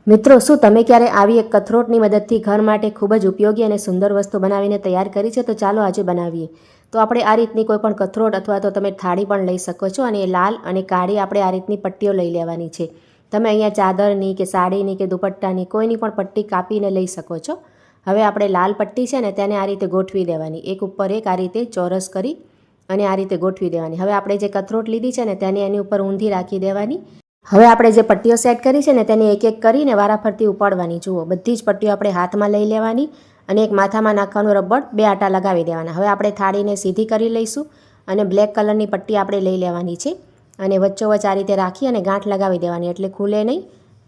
મિત્રો, શું તમે ક્યારે આવી એક કથરોટની મદદથી ઘર માટે ખૂબ જ ઉપયોગી અને સુંદર વસ્તુ બનાવીને તૈયાર કરી છે? તો ચાલો આજે બનાવીએ. તો આપણે આ રીતની કોઈ પણ કથરોટ અથવા તો તમે થાળી પણ લઈ શકો છો, અને લાલ અને કાળી આપણે આ રીતની પટ્ટીઓ લઈ લેવાની છે. તમે અહીંયા ચાદરની કે સાડીની કે દુપટ્ટાની કોઈની પણ પટ્ટી કાપીને લઈ શકો છો. હવે આપણે લાલ પટ્ટી છે ને તેને આ રીતે ગોઠવી દેવાની, એક ઉપર એક આ રીતે ચોરસ કરી અને આ રીતે ગોઠવી દેવાની. હવે આપણે જે કથરોટ લીધી છે ને તેને એની ઉપર ઊંધી રાખી દેવાની. હવે આપણે જે પટ્ટીઓ સેટ કરી છે ને તેને એક એક કરીને વારાફરતી ઉપાડવાની. જુઓ, બધી જ પટ્ટીઓ આપણે હાથમાં લઈ લેવાની અને એક માથામાં નાખવાનું રબર, 2 આટા લગાવી દેવાના. હવે આપણે થાળીને સીધી કરી લઈશું અને બ્લેક કલરની પટ્ટી આપણે લઈ લેવાની છે અને વચ્ચોવચ્ચ આ રીતે રાખી અને ગાંઠ લગાવી દેવાની, એટલે ખુલે નહીં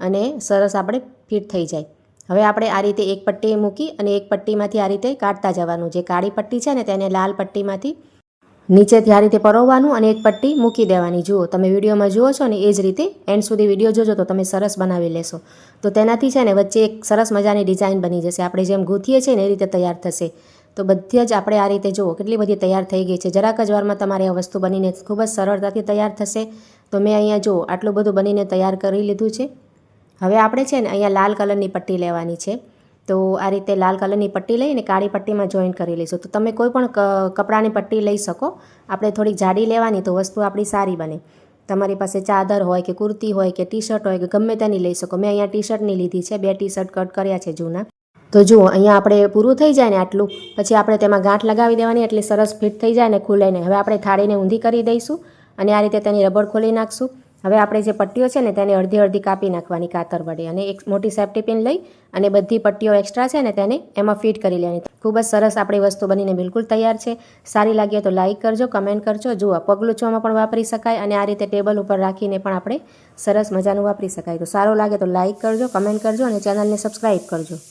અને સરસ આપણે ફિટ થઈ જાય. હવે આપણે આ રીતે એક પટ્ટી મૂકી અને એક પટ્ટીમાંથી આ રીતે કાઢતા જવાનું. જે કાળી પટ્ટી છે ને તેને લાલ પટ્ટીમાંથી નીચેથી આ રીતે પરોવવાનું અને એક પટ્ટી મૂકી દેવાની. જુઓ, તમે વિડીયોમાં જુઓ છો ને એ જ રીતે એન્ડ સુધી વિડીયો જોજો તો તમે સરસ બનાવી લેશો. તો તેનાથી છે ને વચ્ચે એક સરસ મજાની ડિઝાઇન બની જશે. આપણે જેમ ગૂંથીએ છીએ ને એ રીતે તૈયાર થશે. તો બધી જ આપણે આ રીતે જુઓ કેટલી બધી તૈયાર થઈ ગઈ છે. જરાક જ વારમાં તમારી આ વસ્તુ બનીને ખૂબ જ સરળતાથી તૈયાર થશે. તો મેં અહીંયા જુઓ આટલું બધું બનીને તૈયાર કરી લીધું છે. હવે આપણે છે ને અહીંયા લાલ કલરની પટ્ટી લેવાની છે. તો આ રીતે લાલ કલરની પટ્ટી લઈને કાળી પટ્ટીમાં જોઈન કરી લઈશું. તો તમે કોઈ પણ કપડાની પટ્ટી લઈ શકો. આપણે થોડીક જાડી લેવાની તો વસ્તુ આપણી સારી બને. તમારી પાસે ચાદર હોય કે કુર્તી હોય કે ટી શર્ટ હોય કે ગમે તેની લઈ શકો. મેં અહીંયા ટી શર્ટની લીધી છે, 2 ટી શર્ટ કટ કર્યા છે જૂના. તો જુઓ, અહીંયા આપણે પૂરું થઈ જાય ને આટલું, પછી આપણે તેમાં ગાંઠ લગાવી દેવાની, એટલે સરસ ફિટ થઈ જાય ને ખુલે નહીં. હવે આપણે થાળીને ઊંધી કરી દઈશું અને આ રીતે તેની રબડ ખોલી નાખશું. હવે આપણે જે પટ્ટીઓ છે ને તેને અડધી અડધી કાપી નાખવાની કાતર વડે, અને એક મોટી સેફ્ટી પિન લઈ અને બધી પટ્ટીઓ એક્સ્ટ્રા છે ને તેને એમાં ફિટ કરી લેવાની. ખૂબ જ સરસ આપણી વસ્તુ બનીને બિલકુલ તૈયાર છે. સારી લાગે તો લાઇક કરજો, કમેન્ટ કરજો. જુઓ, પગલુંછવામાં પણ વાપરી શકાય અને આ રીતે ટેબલ ઉપર રાખીને પણ આપણે સરસ મજાનું વાપરી શકાય. તો સારું લાગે તો લાઇક કરજો, કમેન્ટ કરજો અને ચેનલને સબસ્ક્રાઈબ કરજો.